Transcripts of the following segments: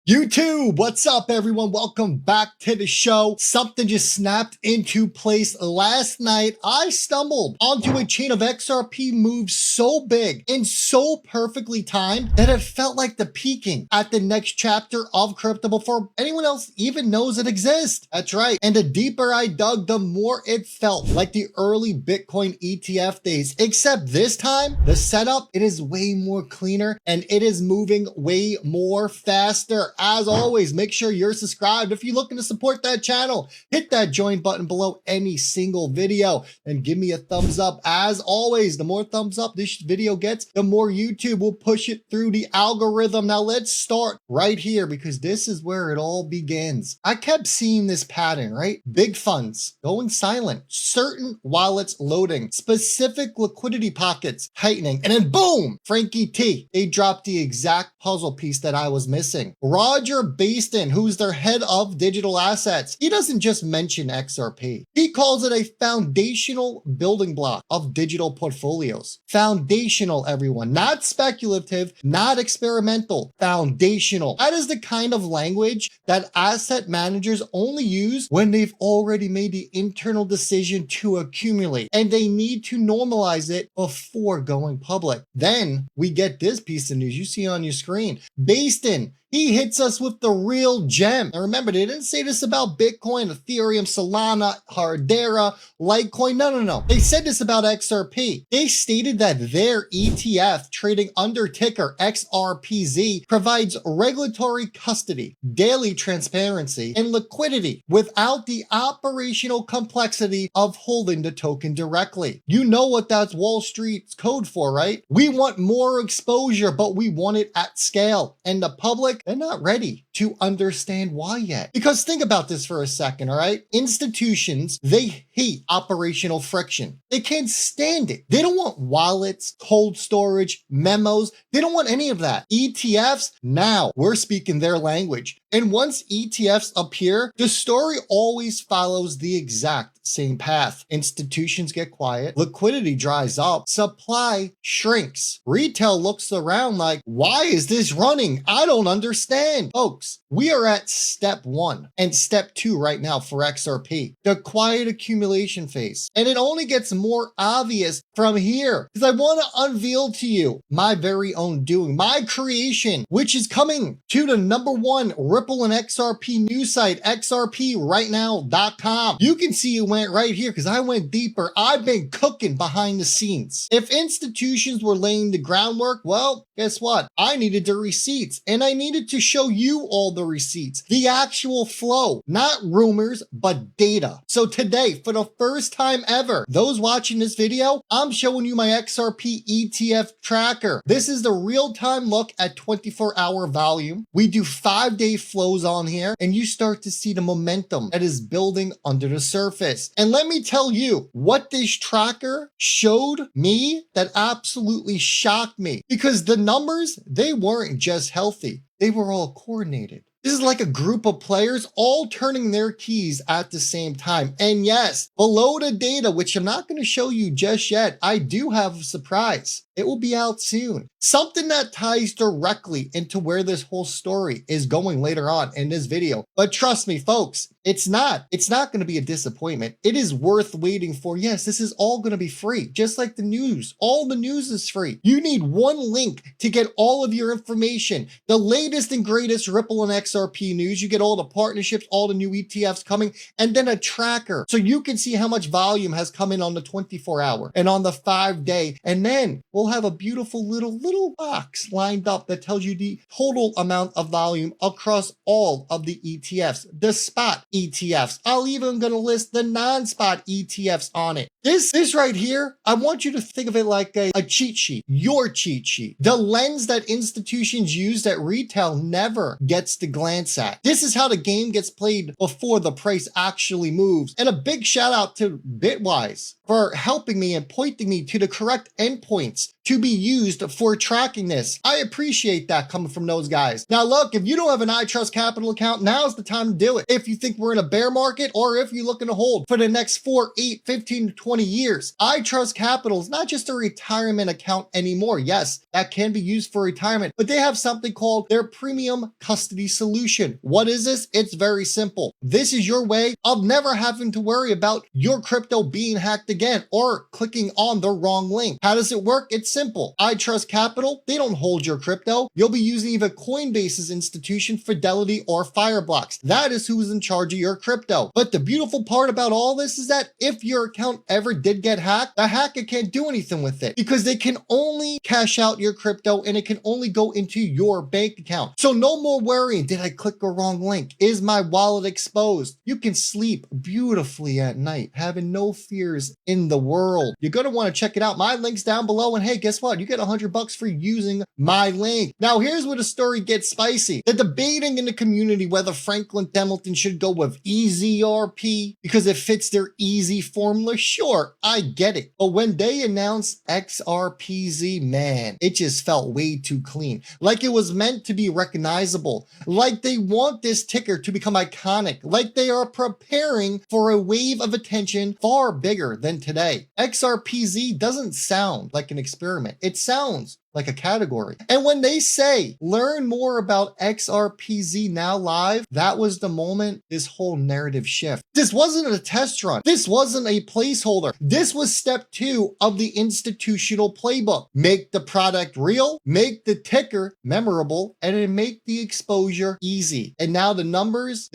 YouTube, what's up everyone? Welcome back to the show. Something just snapped into place last night. I stumbled onto a chain of XRP moves so big and so perfectly timed that it felt like the peaking at the next chapter of crypto before anyone else even knows it exists. That's right. And the deeper I dug, the more it felt like the early Bitcoin ETF days, except this time, the setup, it is way more cleaner and it is moving way more faster. As always, make sure you're subscribed. If you're looking to support that channel, hit that join button below any single video and give me a thumbs up. As always, the more thumbs up this video gets, the more YouTube will push it through the algorithm. Now let's start right here because this is where it all begins. I kept seeing this pattern, right? Big funds going silent, certain wallets loading, specific liquidity pockets tightening, and then boom, Frankie T. They dropped the exact puzzle piece that I was missing. Roger Baston, who's their head of digital assets, he doesn't just mention XRP. He calls it a foundational building block of digital portfolios. Foundational, everyone, not speculative, not experimental, foundational. That is the kind of language that asset managers only use when they've already made the internal decision to accumulate, and they need to normalize it before going public. Then we get this piece of news you see on your screen. Baston, he hits us with the real gem. And remember, they didn't say this about Bitcoin, Ethereum, Solana, Cardera, Litecoin. No. They said this about XRP. They stated that their ETF trading under ticker XRPZ provides regulatory custody, daily transparency, and liquidity without the operational complexity of holding the token directly. You know what that's Wall Street's code for, right? We want more exposure, but we want it at scale. And the public, they're not ready to understand why yet. Because think about this for a second, all right? Institutions, they hate operational friction. They can't stand it. They don't want wallets, cold storage, memos. They don't want any of that. ETFs, now we're speaking their language. And once ETFs appear, the story always follows the exact same path. Institutions get quiet, liquidity dries up, supply shrinks. Retail looks around like, why is this running? I don't understand. Folks, we are at step 1 and step 2 right now for XRP, the quiet accumulation phase. And it only gets more obvious from here because I want to unveil to you my very own doing, my creation, which is coming to the #1 Ripple and XRP news site, XRPrightnow.com. You can see it went right here because I went deeper. I've been cooking behind the scenes. If institutions were laying the groundwork, well, guess what? I needed the receipts and I needed to show you all the receipts, the actual flow, not rumors, but data. So today, for the first time ever, those watching this video, I'm showing you my XRP ETF tracker. This is the real-time look at 24-hour volume. We do 5-day flows on here, and you start to see the momentum that is building under the surface. And let me tell you what this tracker showed me that absolutely shocked me, because the numbers, they weren't just healthy. They were all coordinated. This is like a group of players all turning their keys at the same time. And yes, below the data, which I'm not going to show you just yet, I do have a surprise. It will be out soon. Something that ties directly into where this whole story is going later on in this video. But trust me, folks, it's not going to be a disappointment. It is worth waiting for. Yes, this is all going to be free, just like the news. All the news is free. You need one link to get all of your information. The latest and greatest Ripple and XRP news. You get all the partnerships, all the new ETFs coming, and then a tracker. So you can see how much volume has come in on the 24-hour and on the 5-day. And then we'll have a beautiful little box lined up that tells you the total amount of volume across all of the ETFs, the spot ETFs. I'll even gonna list the non-spot ETFs on it. This right here, I want you to think of it like a cheat sheet, your cheat sheet, the lens that institutions use that retail never gets to glance at. This is how the game gets played before the price actually moves. And a big shout out to Bitwise for helping me and pointing me to the correct endpoints to be used for tracking this. I appreciate that coming from those guys. Now look, if you don't have an iTrustCapital account, now's the time to do it. If you think we're in a bear market or if you're looking to hold for the next 4, 8, 15 to 20 20 years. iTrustCapital is not just a retirement account anymore. Yes, that can be used for retirement, but they have something called their premium custody solution. What is this? It's very simple. This is your way of never having to worry about your crypto being hacked again or clicking on the wrong link. How does it work? It's simple. iTrustCapital, they don't hold your crypto. You'll be using either Coinbase's institution, Fidelity, or Fireblocks. That is who's in charge of your crypto. But the beautiful part about all this is that if your account ever did get hacked, the hacker can't do anything with it because they can only cash out your crypto and it can only go into your bank account. So no more worrying, did I click a wrong link? Is my wallet exposed? You can sleep beautifully at night, having no fears in the world. You're going to want to check it out. My link's down below, and hey, guess what? You get $100 for using my link. Now, here's where the story gets spicy. They're debating in the community whether Franklin Templeton should go with EZRP because it fits their easy formula. Sure, I get it. But when they announced XRPZ, man, it just felt way too clean. Like it was meant to be recognizable. Like they want this ticker to become iconic. Like they are preparing for a wave of attention far bigger than today. XRPZ doesn't sound like an experiment. It sounds like a category. And when they say, learn more about XRPZ now live, that was the moment this whole narrative shift. This wasn't a test run. This wasn't a placeholder. This was step 2 of the institutional playbook. Make the product real, make the ticker memorable, and then make the exposure easy. And now the numbers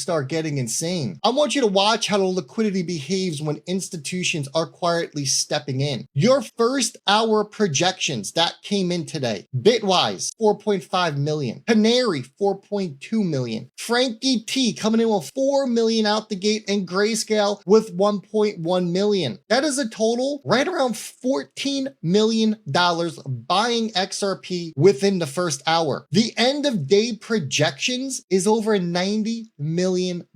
start getting insane. I want you to watch how the liquidity behaves when institutions are quietly stepping in. Your first hour projections that came in today. Bitwise, 4.5 million. Canary, 4.2 million. Frankie T coming in with 4 million out the gate, and Grayscale with 1.1 million. That is a total right around $14 million buying XRP within the first hour. The end of day projections is over $90 million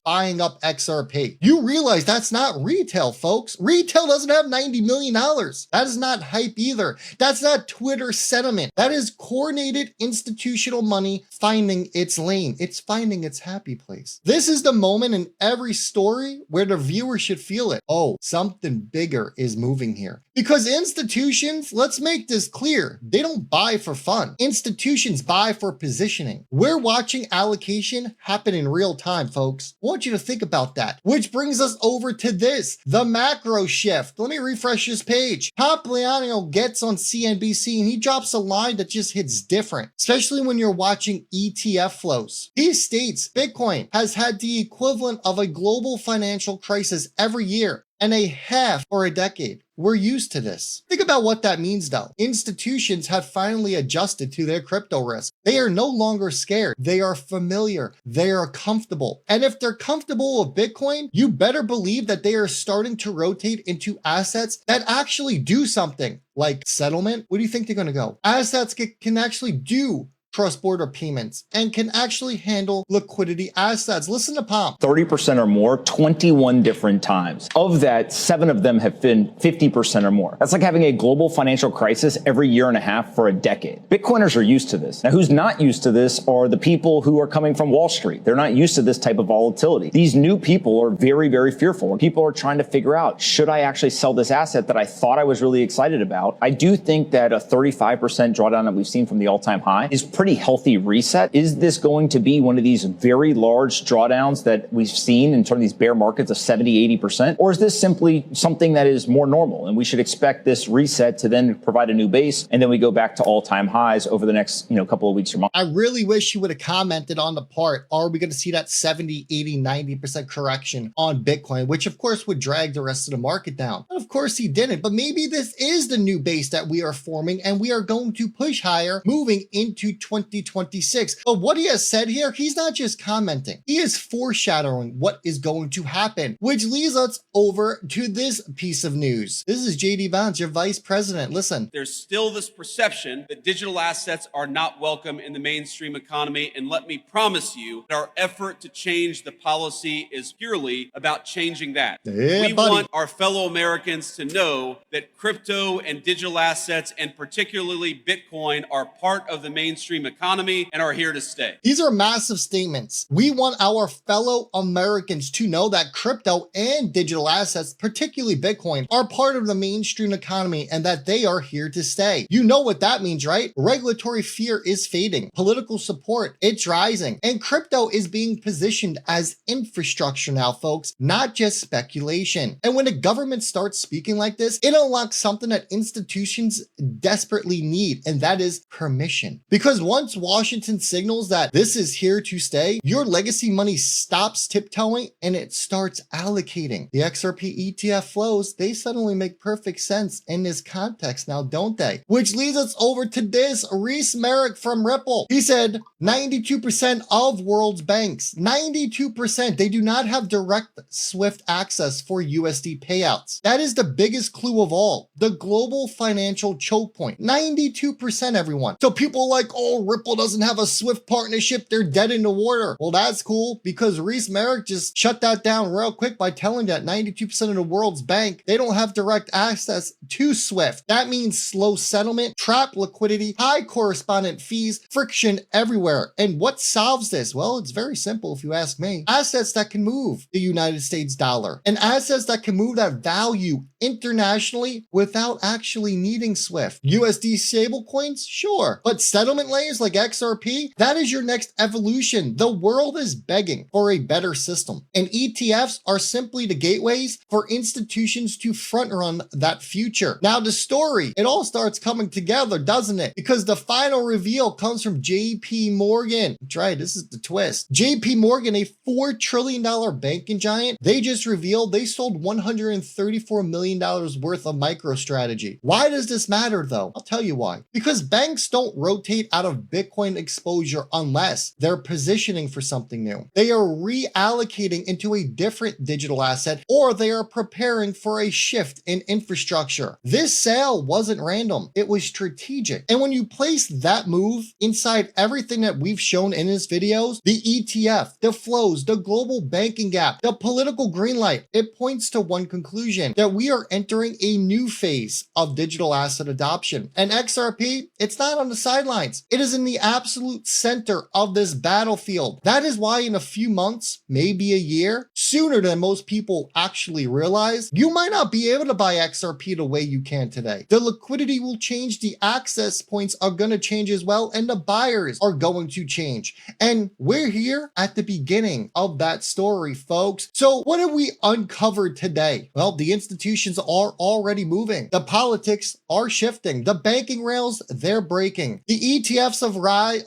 buying up XRP. You realize that's not retail, folks. Retail doesn't have $90 million. That is not hype either. That's not Twitter sentiment. That is coordinated institutional money finding its lane. It's finding its happy place. This is the moment in every story where the viewer should feel it. Oh, something bigger is moving here. Because institutions, let's make this clear, they don't buy for fun. Institutions buy for positioning. We're watching allocation happen in real time, folks. I want you to think about that. Which brings us over to this, the macro shift. Let me refresh this page. Papliano gets on CNBC and he drops a line that just hits different, especially when you're watching ETF flows. He states Bitcoin has had the equivalent of a global financial crisis every year and a half or a decade. We're used to this. Think about what that means though. Institutions have finally adjusted to their crypto risk. They are no longer scared. They are familiar. They are comfortable. And if they're comfortable with Bitcoin, you better believe that they are starting to rotate into assets that actually do something like settlement. Where do you think they're going to go? Assets can actually do cross-border payments and can actually handle liquidity assets. Listen to Pomp. 30% or more, 21 different times. Of that, 7 of them have been 50% or more. That's like having a global financial crisis every year and a half for a decade. Bitcoiners are used to this. Now, who's not used to this are the people who are coming from Wall Street. They're not used to this type of volatility. These new people are very, very fearful. People are trying to figure out, should I actually sell this asset that I thought I was really excited about? I do think that a 35% drawdown that we've seen from the all-time high is pretty healthy reset. Is this going to be one of these very large drawdowns that we've seen in terms of these bear markets of 70, 80%? Or is this simply something that is more normal and we should expect this reset to then provide a new base and then we go back to all-time highs over the next couple of weeks or months? I really wish you would have commented on the part, are we going to see that 70, 80, 90% correction on Bitcoin, which of course would drag the rest of the market down. And of course he didn't, but maybe this is the new base that we are forming and we are going to push higher moving into 2026. But what he has said here, he's not just commenting. He is foreshadowing what is going to happen, which leads us over to this piece of news. This is JD Vance, your vice president. Listen. There's still this perception that digital assets are not welcome in the mainstream economy. And let me promise you that our effort to change the policy is purely about changing that. We want our fellow Americans to know that crypto and digital assets, and particularly Bitcoin, are part of the mainstream mainstream economy and are here to stay. These are massive statements. We want our fellow Americans to know that crypto and digital assets, particularly Bitcoin, are part of the mainstream economy and that they are here to stay. You know what that means, right? Regulatory fear is fading. Political support, it's rising. And crypto is being positioned as infrastructure now, folks, not just speculation. And when the government starts speaking like this, it unlocks something that institutions desperately need, and that is permission. Because once Washington signals that this is here to stay, your legacy money stops tiptoeing and it starts allocating. The XRP ETF flows, they suddenly make perfect sense in this context now, don't they? Which leads us over to this Reese Merrick from Ripple. He said 92% of world's banks, 92%, they do not have direct SWIFT access for USD payouts. That is the biggest clue of all, the global financial choke point. 92%, everyone. So people are like, oh, Ripple doesn't have a SWIFT partnership, they're dead in the water. Well, that's cool because Reese Merrick just shut that down real quick by telling that 92% of the world's bank, they don't have direct access to SWIFT. That means slow settlement, trapped liquidity, high correspondent fees, friction everywhere. And what solves this? Well, it's very simple if you ask me. Assets that can move the United States dollar and assets that can move that value internationally without actually needing SWIFT. USD stablecoins, sure, but settlement layers like XRP, that is your next evolution. The world is begging for a better system, and ETFs are simply the gateways for institutions to front run that future. Now the story, it all starts coming together, doesn't it? Because the final reveal comes from JP Morgan. That's right, this is the twist. JP Morgan, a $4 trillion banking giant, they just revealed they sold $134 million worth of MicroStrategy. Why does this matter though? I'll tell you why. Because banks don't rotate out of Bitcoin exposure unless they're positioning for something new. They are reallocating into a different digital asset, or they are preparing for a shift in infrastructure. This sale wasn't random, it was strategic. And when you place that move inside everything that we've shown in this videos, the ETF, the flows, the global banking gap, the political green light, it points to one conclusion, that we are entering a new phase of digital asset adoption. And XRP, it's not on the sidelines. It is in the absolute center of this battlefield. That is why in a few months, maybe a year, sooner than most people actually realize, you might not be able to buy XRP the way you can today. The liquidity will change, the access points are going to change as well, and the buyers are going to change. And we're here at the beginning of that story, folks. So what have we uncovered today? Well, the institutions are already moving. The politics are shifting. The banking rails, they're breaking. The ETFs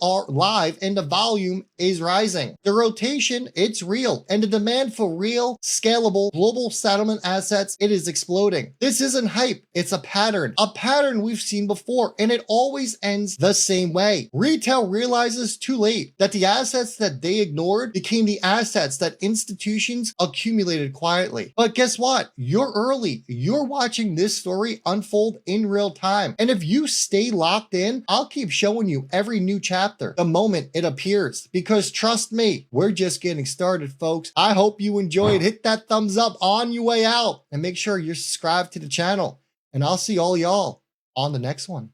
are live and the volume is rising. The rotation, it's real. And the demand for real, scalable, global settlement assets, it is exploding. This isn't hype. It's a pattern we've seen before, and it always ends the same way. Retail realizes too late that the assets that they ignored became the assets that institutions accumulated quietly. But guess what? You're early. You're watching this story unfold in real time. And if you stay locked in, I'll keep showing you every new chapter the moment it appears. Because trust me, we're just getting started, folks. I hope you enjoyed. Hit that thumbs up on your way out and make sure you're subscribed to the channel. And I'll see all y'all on the next one.